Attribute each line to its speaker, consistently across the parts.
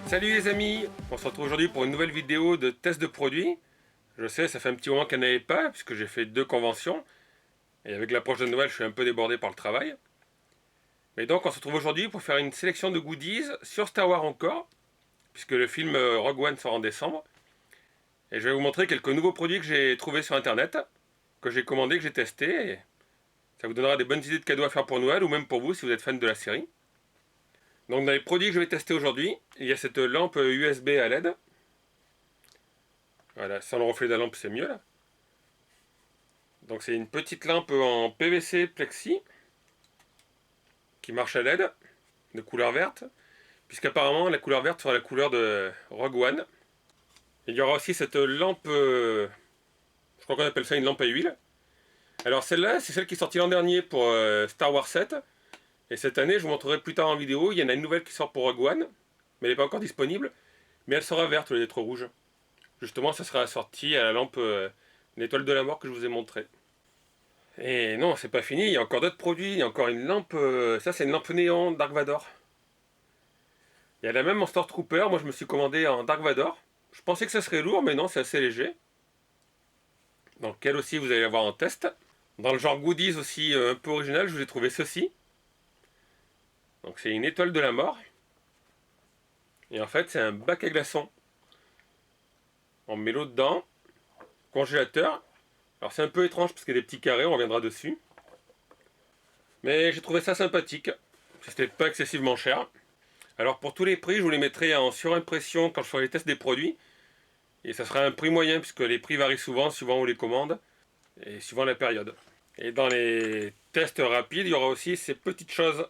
Speaker 1: Salut les amis, on se retrouve aujourd'hui pour une nouvelle vidéo de test de produits. Je sais, ça fait un petit moment qu'il n'y en avait pas, puisque j'ai fait 2 conventions. Et avec l'approche de Noël, je suis un peu débordé par le travail. Mais donc on se retrouve aujourd'hui pour faire une sélection de goodies sur Star Wars encore, puisque le film Rogue One sort en décembre. Et je vais vous montrer quelques nouveaux produits que j'ai trouvés sur internet, que j'ai commandés, que j'ai testés. Et ça vous donnera des bonnes idées de cadeaux à faire pour Noël, ou même pour vous si vous êtes fan de la série. Donc dans les produits que je vais tester aujourd'hui, il y a cette lampe USB à LED. Voilà, sans le reflet de la lampe c'est mieux là. Donc c'est une petite lampe en PVC plexi qui marche à LED de couleur verte, puisqu'apparemment la couleur verte sera la couleur de Rogue One. Il y aura aussi cette lampe, je crois qu'on appelle ça une lampe à huile. Alors celle-là, c'est celle qui est sortie l'an dernier pour Star Wars 7. Et cette année, je vous montrerai plus tard en vidéo, il y en a une nouvelle qui sort pour Rogue One, mais elle n'est pas encore disponible. Mais elle sera verte au lieu d'être rouge. Justement, ça sera assorti à la lampe l'étoile de la mort que je vous ai montré. Et non, c'est pas fini, il y a encore d'autres produits, il y a encore une lampe, ça c'est une lampe néon Dark Vador. Il y a la même en Stormtrooper, moi je me suis commandé en Dark Vador. Je pensais que ça serait lourd, mais non, c'est assez léger. Donc elle aussi, vous allez la voir en test. Dans le genre goodies aussi un peu original, je vous ai trouvé ceci. Donc c'est une étoile de la mort. Et en fait, c'est un bac à glaçons. On met l'eau dedans, congélateur. Alors c'est un peu étrange parce qu'il y a des petits carrés, on reviendra dessus. Mais j'ai trouvé ça sympathique. C'était pas excessivement cher. Alors pour tous les prix, je vous les mettrai en surimpression quand je ferai les tests des produits. Et ça sera un prix moyen puisque les prix varient souvent, suivant où on les commande et suivant la période. Et dans les tests rapides, il y aura aussi ces petites choses.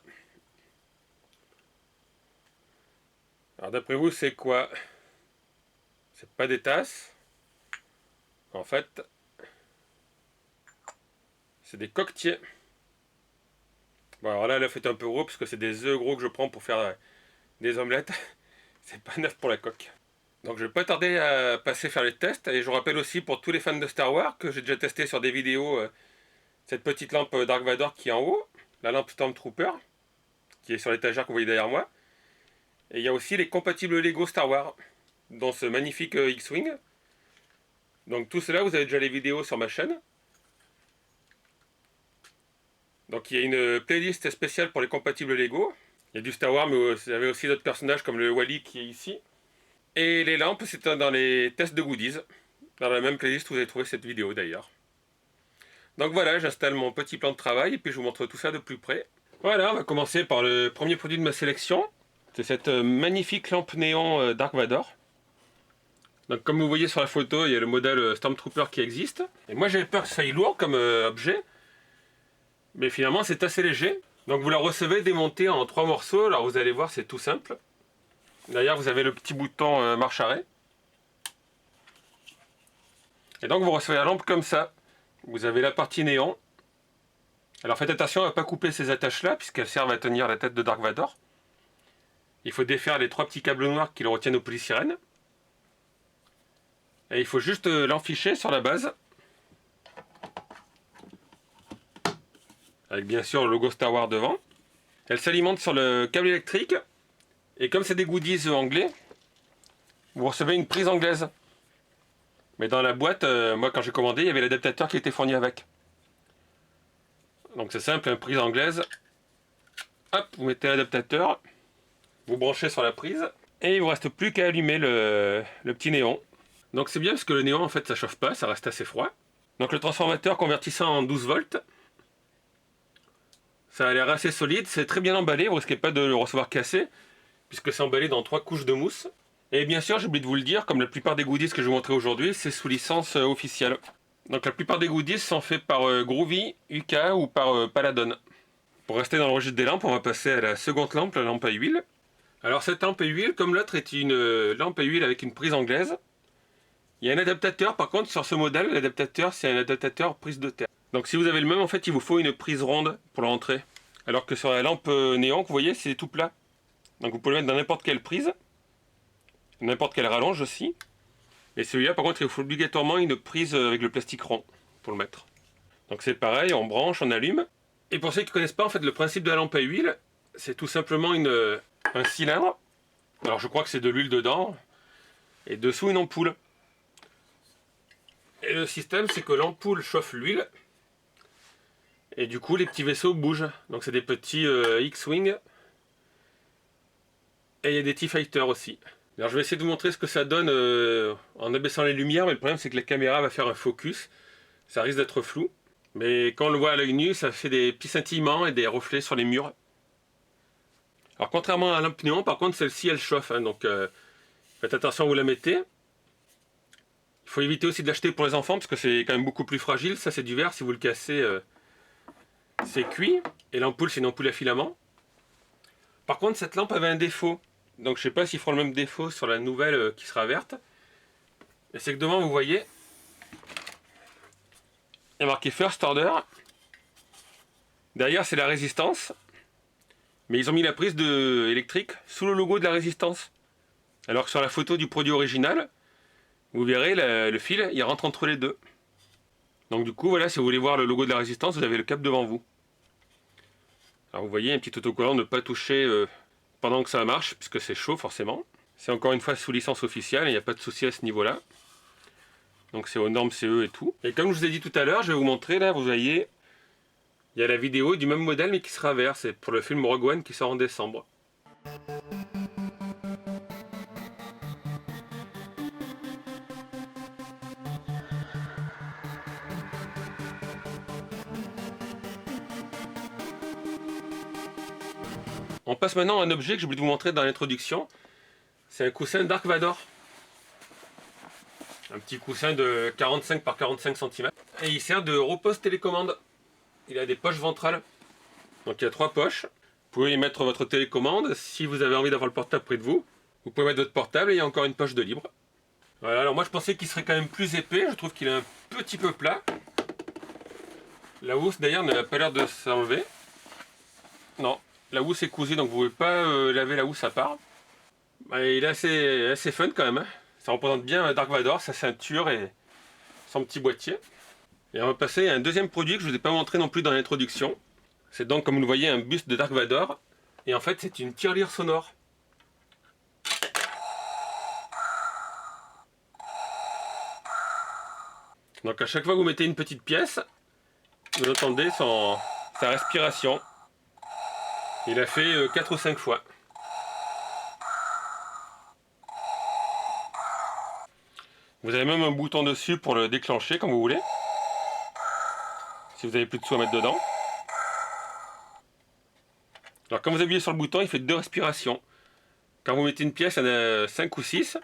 Speaker 1: Alors d'après vous, c'est quoi? C'est pas des tasses. En fait, c'est des coquetiers. Bon alors là, elle a fait un peu gros parce que c'est des œufs gros que je prends pour faire des omelettes. C'est pas neuf pour la coque. Donc je vais pas tarder à passer faire les tests. Et je vous rappelle aussi pour tous les fans de Star Wars que j'ai déjà testé sur des vidéos cette petite lampe Dark Vador qui est en haut. La lampe Stormtrooper qui est sur l'étagère que vous voyez derrière moi. Et il y a aussi les compatibles Lego Star Wars, dont ce magnifique X-Wing. Donc tout cela, vous avez déjà les vidéos sur ma chaîne. Donc il y a une playlist spéciale pour les compatibles Lego. Il y a du Star Wars, mais vous avez aussi d'autres personnages comme le Wally qui est ici. Et les lampes, c'est dans les tests de goodies. Dans la même playlist, vous allez trouver cette vidéo d'ailleurs. Donc voilà, j'installe mon petit plan de travail et puis je vous montre tout ça de plus près. Voilà, on va commencer par le premier produit de ma sélection. C'est cette magnifique lampe néon Dark Vador. Donc comme vous voyez sur la photo, il y a le modèle Stormtrooper qui existe. Et moi j'avais peur que ça soit lourd comme objet. Mais finalement c'est assez léger. Donc vous la recevez démontée en 3 morceaux. Alors vous allez voir, c'est tout simple. D'ailleurs vous avez le petit bouton marche arrêt. Et donc vous recevez la lampe comme ça. Vous avez la partie néon. Alors faites attention à ne pas couper ces attaches là, puisqu'elles servent à tenir la tête de Dark Vador. Il faut défaire les 3 petits câbles noirs qui le retiennent au polysirène. Et il faut juste l'enficher sur la base. Avec bien sûr le logo Star Wars devant. Elle s'alimente sur le câble électrique. Et comme c'est des goodies anglais, vous recevez une prise anglaise. Mais dans la boîte, moi quand j'ai commandé, il y avait l'adaptateur qui était fourni avec. Donc c'est simple, une prise anglaise. Hop, vous mettez l'adaptateur. Vous branchez sur la prise. Et il ne vous reste plus qu'à allumer le petit néon. Donc c'est bien parce que le néon en fait ça chauffe pas, ça reste assez froid. Donc le transformateur convertit ça en 12 volts. Ça a l'air assez solide, c'est très bien emballé, vous risquez pas de le recevoir cassé, puisque c'est emballé dans 3 couches de mousse. Et bien sûr, j'ai oublié de vous le dire, comme la plupart des goodies que je vais vous montrer aujourd'hui, c'est sous licence officielle. Donc la plupart des goodies sont faits par Groovy, UK ou par Paladon. Pour rester dans le registre des lampes, on va passer à la seconde lampe, la lampe à huile. Alors cette lampe à huile, comme l'autre, est une lampe à huile avec une prise anglaise. Il y a un adaptateur, par contre, sur ce modèle, l'adaptateur, c'est un adaptateur prise de terre. Donc si vous avez le même, en fait, il vous faut une prise ronde pour l'entrée. Alors que sur la lampe néon, vous voyez, c'est tout plat. Donc vous pouvez le mettre dans n'importe quelle prise, n'importe quelle rallonge aussi. Et celui-là, par contre, il faut obligatoirement une prise avec le plastique rond pour le mettre. Donc c'est pareil, on branche, on allume. Et pour ceux qui ne connaissent pas, en fait, le principe de la lampe à huile, c'est tout simplement un cylindre. Alors je crois que c'est de l'huile dedans. Et dessous, une ampoule. Et le système, c'est que l'ampoule chauffe l'huile. Et du coup, les petits vaisseaux bougent. Donc c'est des petits X-Wing. Et il y a des T-Fighters aussi. Alors je vais essayer de vous montrer ce que ça donne en abaissant les lumières. Mais le problème, c'est que la caméra va faire un focus. Ça risque d'être flou. Mais quand on le voit à l'œil nu, ça fait des petits scintillements et des reflets sur les murs. Alors contrairement à la lampe néon, par contre, celle-ci, elle chauffe. Hein, donc faites attention où vous la mettez. Il faut éviter aussi de l'acheter pour les enfants parce que c'est quand même beaucoup plus fragile. Ça, c'est du verre. Si vous le cassez, c'est cuit. Et l'ampoule, c'est une ampoule à filament. Par contre, cette lampe avait un défaut. Donc je ne sais pas s'ils feront le même défaut sur la nouvelle qui sera verte. Et c'est que devant, vous voyez, il y a marqué First Order. Derrière, c'est la résistance. Mais ils ont mis la prise électrique sous le logo de la résistance. Alors que sur la photo du produit original, vous verrez, le fil, il rentre entre les deux. Donc du coup, voilà, si vous voulez voir le logo de la résistance, vous avez le câble devant vous. Alors vous voyez, un petit autocollant, ne pas toucher pendant que ça marche, puisque c'est chaud forcément. C'est encore une fois sous licence officielle, il n'y a pas de souci à ce niveau-là. Donc c'est aux normes CE et tout. Et comme je vous ai dit tout à l'heure, je vais vous montrer, là, vous voyez, il y a la vidéo du même modèle, mais qui sera vert. C'est pour le film Rogue One qui sort en décembre. On passe maintenant à un objet que j'ai oublié de vous montrer dans l'introduction. C'est un coussin Dark Vador. Un petit coussin de 45 par 45 cm. Et il sert de repose télécommande. Il a des poches ventrales. Donc il y a 3 poches. Vous pouvez y mettre votre télécommande. Si vous avez envie d'avoir le portable près de vous, vous pouvez mettre votre portable et il y a encore une poche de libre. Voilà, alors moi je pensais qu'il serait quand même plus épais. Je trouve qu'il est un petit peu plat. La housse d'ailleurs n'a pas l'air de s'enlever. Non, la housse est cousue donc vous ne pouvez pas laver la housse à part. Il est assez fun quand même. Hein. Ça représente bien Dark Vador, sa ceinture et son petit boîtier. Et on va passer à un deuxième produit que je ne vous ai pas montré non plus dans l'introduction. C'est donc, comme vous le voyez, un buste de Dark Vador. Et en fait, c'est une tirelire sonore. Donc à chaque fois que vous mettez une petite pièce, vous entendez sa respiration. Il a fait 4 ou 5 fois. Vous avez même un bouton dessus pour le déclencher comme vous voulez. Si vous avez plus de sous à mettre dedans. Alors quand vous appuyez sur le bouton, il fait 2 respirations. Quand vous mettez une pièce, il y en a 5 ou 6.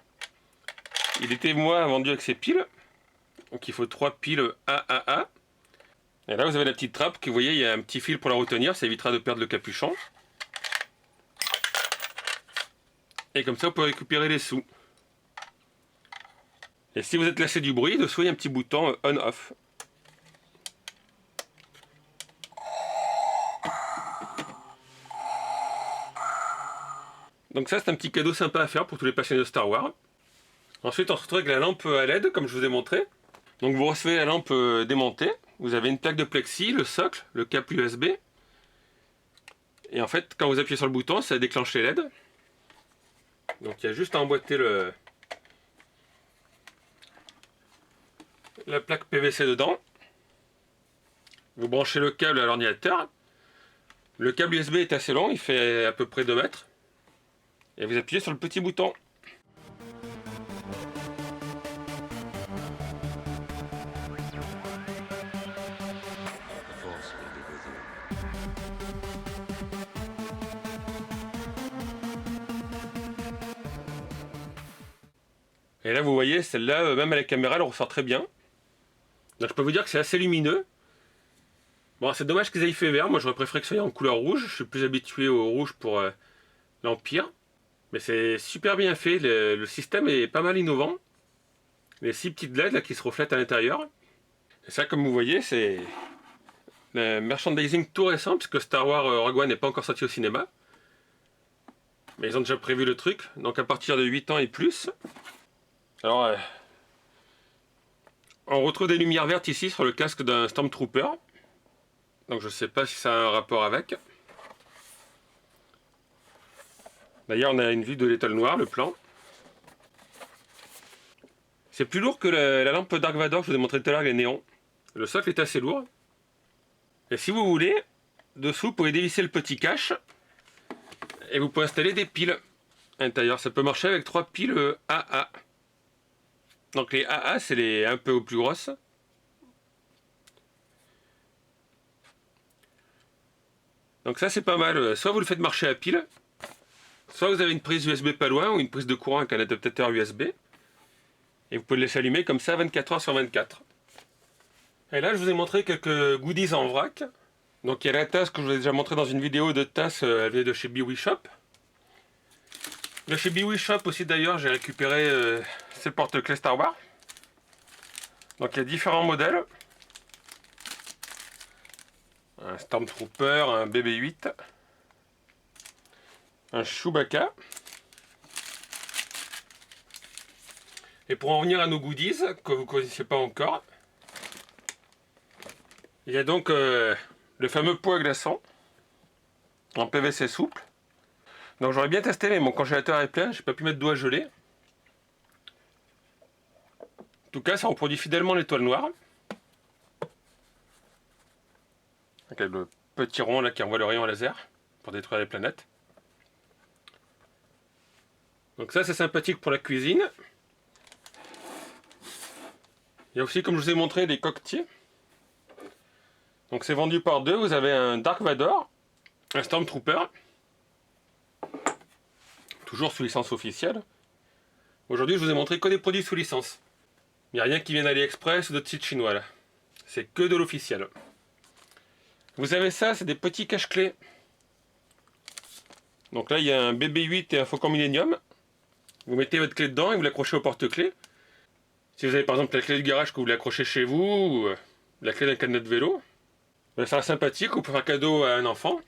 Speaker 1: Il était moi vendu avec ses piles. Donc il faut 3 piles AAA. Et là vous avez la petite trappe que vous voyez, il y a un petit fil pour la retenir, ça évitera de perdre le capuchon. Et comme ça vous pouvez récupérer les sous. Et si vous êtes lassé du bruit, dessous il y a un petit bouton on-off. Donc ça c'est un petit cadeau sympa à faire pour tous les passionnés de Star Wars. Ensuite on se retrouve avec la lampe à LED comme je vous ai montré. Donc vous recevez la lampe démontée. Vous avez une plaque de plexi, le socle, le câble USB. Et en fait quand vous appuyez sur le bouton ça déclenche les LED. Donc il y a juste à emboîter la plaque PVC dedans. Vous branchez le câble à l'ordinateur. Le câble USB est assez long, il fait à peu près 2 mètres. Et vous appuyez sur le petit bouton. Et là vous voyez, celle-là, même à la caméra, elle ressort très bien. Donc je peux vous dire que c'est assez lumineux. Bon, c'est dommage qu'ils aient fait vert, moi j'aurais préféré que ça soit en couleur rouge. Je suis plus habitué au rouge pour l'Empire. Mais c'est super bien fait, le système est pas mal innovant. les 6 petites LED là, qui se reflètent à l'intérieur. Et ça, comme vous voyez, c'est le merchandising tout récent, puisque Star Wars Rogue One n'est pas encore sorti au cinéma. Mais ils ont déjà prévu le truc, donc à partir de 8 ans et plus. Alors, on retrouve des lumières vertes ici sur le casque d'un Stormtrooper. Donc je sais pas si ça a un rapport avec. D'ailleurs, on a une vue de l'étoile noire, le plan. C'est plus lourd que la lampe Dark Vador que je vous ai montré tout à l'heure, les néons. Le socle est assez lourd. Et si vous voulez, dessous, vous pouvez dévisser le petit cache. Et vous pouvez installer des piles à l'intérieur. Ça peut marcher avec 3 piles AA. Donc les AA, c'est les un peu plus grosses. Donc ça, c'est pas mal. Soit vous le faites marcher à pile, soit vous avez une prise USB pas loin, ou une prise de courant avec un adaptateur USB. Et vous pouvez le laisser allumer comme ça 24 heures sur 24. Et là, je vous ai montré quelques goodies en vrac. Donc il y a la tasse que je vous ai déjà montré dans une vidéo de tasse, elle vient de chez BeWe Shop. De chez BeWe Shop aussi d'ailleurs, j'ai récupéré ces porte-clés Star Wars. Donc il y a différents modèles. Un Stormtrooper, un BB-8, un Chewbacca. Et pour en revenir à nos goodies, que vous ne connaissez pas encore, il y a donc le fameux pot à glaçons en PVC souple. Donc j'aurais bien testé, mais mon congélateur est plein, j'ai pas pu mettre d'eau à geler. En tout cas, ça reproduit fidèlement l'étoile noire. Avec le petit rond là qui envoie le rayon laser pour détruire les planètes. Donc ça, c'est sympathique pour la cuisine. Il y a aussi, comme je vous ai montré, des coquetiers. Donc c'est vendu par deux. Vous avez un Dark Vador, un Stormtrooper. Toujours sous licence officielle. Aujourd'hui, je vous ai montré que des produits sous licence. Il n'y a rien qui vient d'AliExpress ou d'autres sites chinois là. C'est que de l'officiel. Vous avez ça, c'est des petits cache-clés. Donc là, il y a un BB-8 et un Faucon Millenium. Vous mettez votre clé dedans et vous l'accrochez au porte-clés. Si vous avez par exemple la clé du garage que vous l'accrochez chez vous, ou la clé d'un cadenas de vélo, ça sera sympathique, vous pouvez faire un cadeau à un enfant.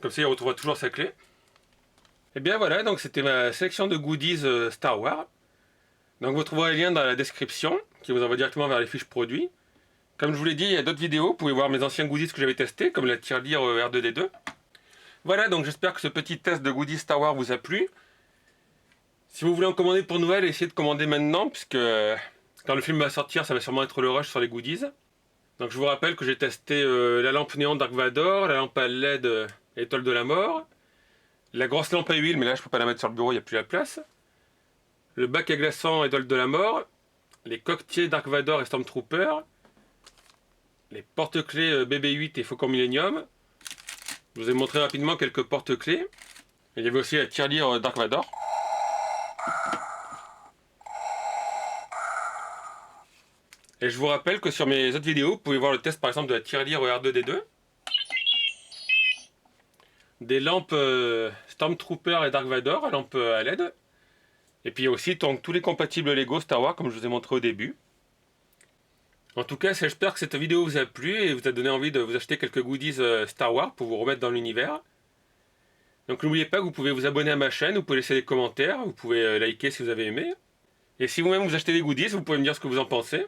Speaker 1: Comme ça, il retrouvera toujours sa clé. Et bien voilà, donc c'était ma sélection de goodies Star Wars. Donc vous trouverez les liens dans la description, qui vous envoie directement vers les fiches produits. Comme je vous l'ai dit, il y a d'autres vidéos, vous pouvez voir mes anciens goodies que j'avais testés, comme la tirelire R2D2. Voilà, donc j'espère que ce petit test de goodies Star Wars vous a plu. Si vous voulez en commander pour Noël, essayez de commander maintenant, puisque quand le film va sortir, ça va sûrement être le rush sur les goodies. Donc je vous rappelle que j'ai testé la lampe néon Dark Vador, la lampe à LED Étoile de la Mort, la grosse lampe à huile, mais là je peux pas la mettre sur le bureau, il n'y a plus la place, le bac à glaçons Étoile de la Mort, les coquetiers Dark Vador et Stormtrooper, les porte-clés BB-8 et Faucon Millenium. Je vous ai montré rapidement quelques porte-clés. Il y avait aussi la tirelire Dark Vador. Et je vous rappelle que sur mes autres vidéos, vous pouvez voir le test par exemple de la tirelire R2D2. Des lampes Stormtrooper et Dark Vador, à lampe à LED. Et puis aussi donc, tous les compatibles Lego Star Wars comme je vous ai montré au début. En tout cas, j'espère que cette vidéo vous a plu et vous a donné envie de vous acheter quelques goodies Star Wars pour vous remettre dans l'univers. Donc n'oubliez pas que vous pouvez vous abonner à ma chaîne, vous pouvez laisser des commentaires, vous pouvez liker si vous avez aimé. Et si vous-même vous achetez des goodies, vous pouvez me dire ce que vous en pensez.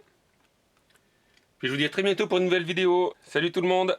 Speaker 1: Puis je vous dis à très bientôt pour une nouvelle vidéo. Salut tout le monde!